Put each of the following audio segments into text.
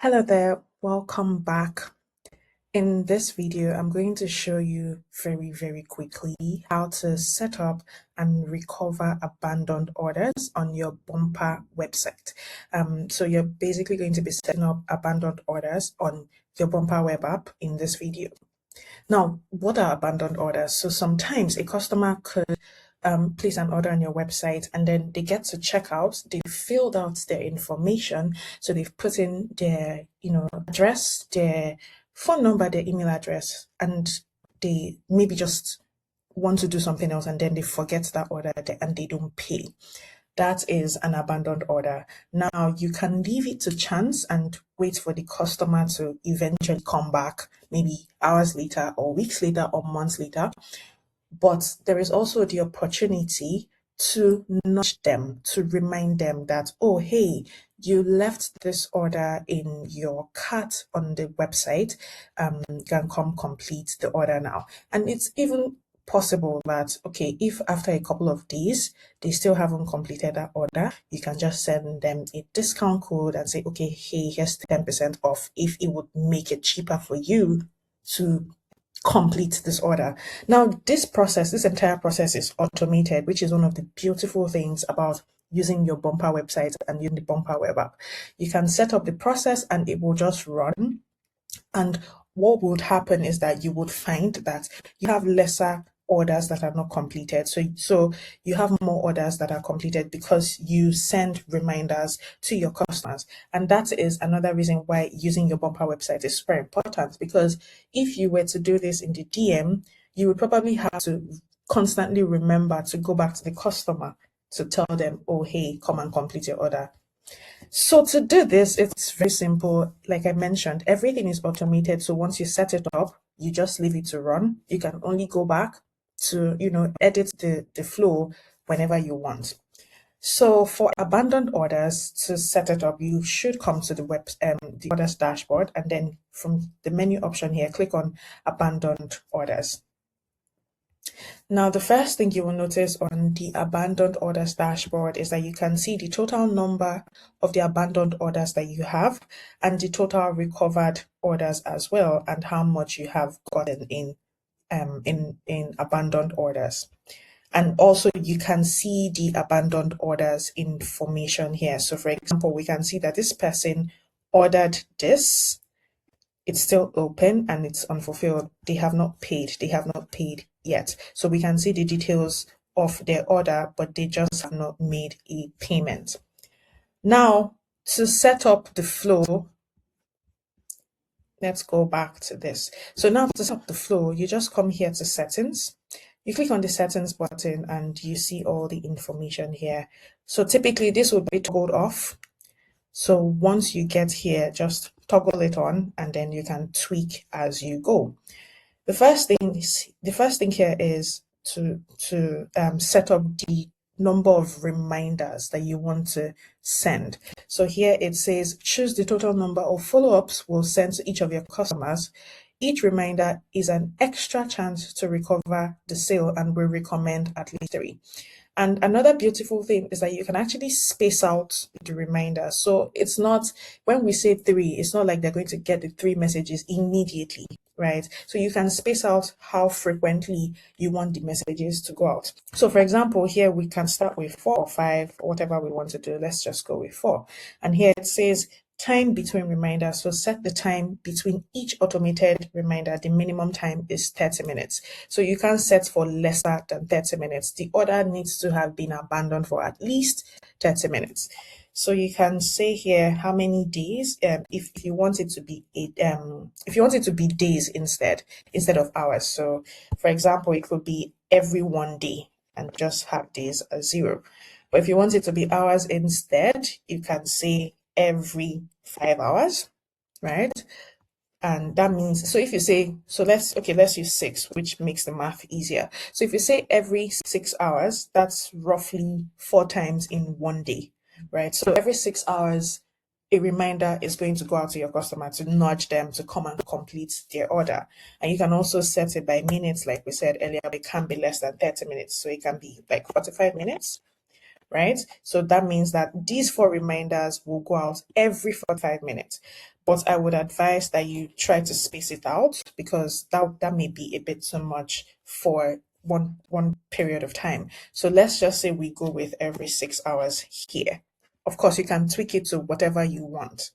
Hello there, welcome back. In this video, I'm going to show you very quickly how to set up and recover abandoned orders on your Bumpa website. So you're basically going to be setting up abandoned orders on your Bumpa web app in this video. Now, what are abandoned orders? So sometimes a customer could place an order on your website and then they get to checkout, they filled out their information, so they've put in their address, their phone number, their email address, and they maybe just want to do something else and then they forget that order and they don't pay. That is an abandoned order. Now, you can leave it to chance and wait for the customer to eventually come back, maybe hours later, or weeks later, or months later. But there is also the opportunity to nudge them, to remind them that, oh, hey, you left this order in your cart on the website. You can come complete the order now. And it's even possible that, okay, if after a couple of days they still haven't completed that order, you can just send them a discount code and say, okay, hey, here's 10% off if it would make it cheaper for you to complete this order. Now, this entire process is automated, which is one of the beautiful things about using your Bumper website and using the Bumper web app. You can set up the process and it will just run. And what would happen is that you would find that you have lesser orders that are not completed. So you have more orders that are completed because you send reminders to your customers. And that is another reason why using your Bumper website is very important, because if you were to do this in the DM, you would probably have to constantly remember to go back to the customer to tell them, oh, hey, come and complete your order. So to do this, it's very simple. Like I mentioned, everything is automated. So once you set it up, you just leave it to run. You can only go back to, edit the flow whenever you want. So for abandoned orders, to set it up, you should come to the orders dashboard, and then from the menu option here, click on abandoned orders. Now, the first thing you will notice on the abandoned orders dashboard is that you can see the total number of the abandoned orders that you have and the total recovered orders as well, and how much you have gotten in abandoned orders. And also you can see the abandoned orders information here. So for example, we can see that this person ordered this, it's still open and it's unfulfilled. They have not paid yet. So we can see the details of their order, but they just have not made a payment. Now, to set up the flow, let's go back to this. So now to set up the flow, you just come here to settings. You click on the settings button and you see all the information here. So typically this would be toggled off. So once you get here, just toggle it on and then you can tweak as you go. The first thing here is to set up the number of reminders that you want to send. So here it says choose the total number of follow-ups we'll send to each of your customers. Each reminder is an extra chance to recover the sale, and we recommend at least 3. And another beautiful thing is that you can actually space out the reminder. So it's not, when we say 3, it's not like they're going to get the 3 messages immediately, right? So you can space out how frequently you want the messages to go out. So for example, here we can start with 4 or 5, whatever we want to do. Let's just go with 4. And here it says time between reminders. So set the time between each automated reminder. The minimum time is 30 minutes. So you can set for lesser than 30 minutes. The order needs to have been abandoned for at least 30 minutes. So you can say here how many days, if you want it to be days instead of hours. So for example, it could be every 1 day and just have days as 0. But if you want it to be hours instead, you can say every 5 hours, right? And that means, so if you say, let's use 6, which makes the math easier. So if you say every 6 hours, that's roughly 4 times in 1 day, right? So every 6 hours, a reminder is going to go out to your customer to nudge them to come and complete their order. And you can also set it by minutes, like we said earlier, but it can be less than 30 minutes. So it can be like 45 minutes, right? So that means that these 4 reminders will go out every 45 minutes. But I would advise that you try to space it out, because that may be a bit too much for one period of time. So let's just say we go with every 6 hours here. Of course, you can tweak it to whatever you want.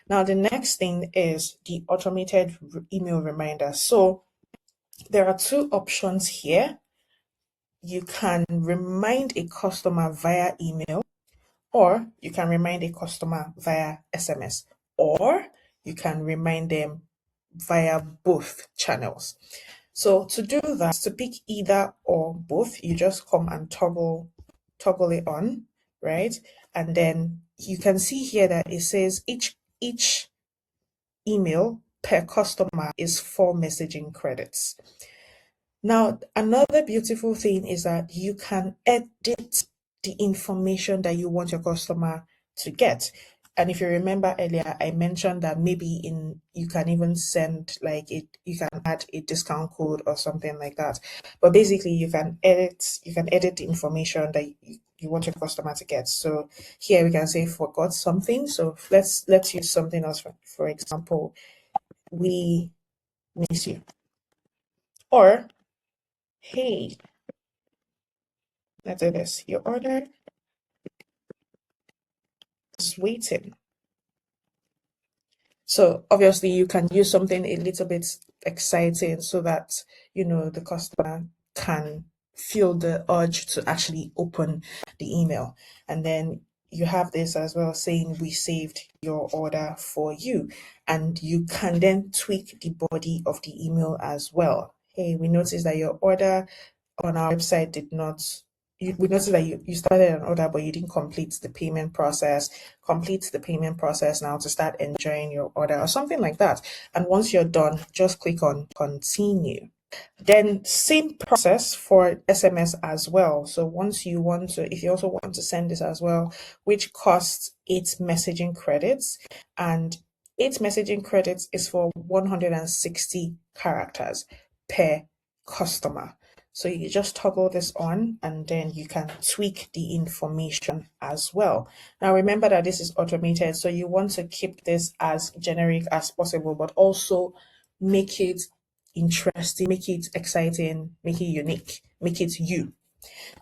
Now, the next thing is the automated email reminder. So there are two options here. You can remind a customer via email, or you can remind a customer via SMS, or you can remind them via both channels. So to do that, to pick either or both, you just come and toggle it on, right? And then you can see here that it says each email per customer is 4 messaging credits. Now, another beautiful thing is that you can edit the information that you want your customer to get. And if you remember earlier, I mentioned that maybe you can even send like you can add a discount code or something like that. But basically you can edit the information that you want your customer to get. So here we can say forgot something. So let's use something else. For example, we miss you. Or hey, let's do this. Your order is waiting. So obviously you can use something a little bit exciting so that the customer can feel the urge to actually open the email. And then you have this as well saying we saved your order for you. And you can then tweak the body of the email as well. Hey, we noticed that your order on our website did not we noticed that you started an order but you didn't complete the payment process. Complete the payment process now to start enjoying your order or something like that. And once you're done, just click on continue. Then same process for SMS as well. So if you also want to send this as well, which costs 8 messaging credits, and 8 messaging credits is for 160 characters per customer. So you just toggle this on and then you can tweak the information as well. Now remember that this is automated, so you want to keep this as generic as possible, but also make it interesting, make it exciting, make it unique, make it you.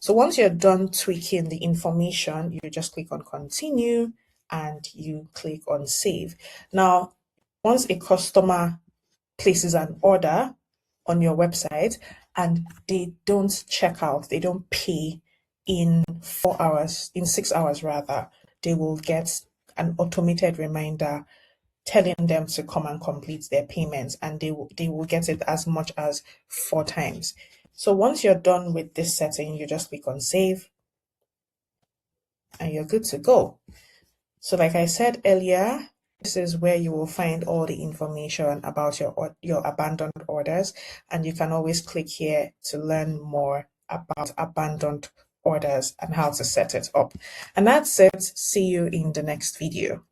So once you're done tweaking the information, you just click on continue and you click on save. Now, once a customer places an order on your website and they don't check out, they don't pay in 4 hours, in 6 hours rather, they will get an automated reminder telling them to come and complete their payments, and they will get it as much as 4 times. So once you're done with this setting, you just click on save and you're good to go. So like I said earlier, this is where you will find all the information about your abandoned orders, and you can always click here to learn more about abandoned orders and how to set it up. And that's it. See you in the next video.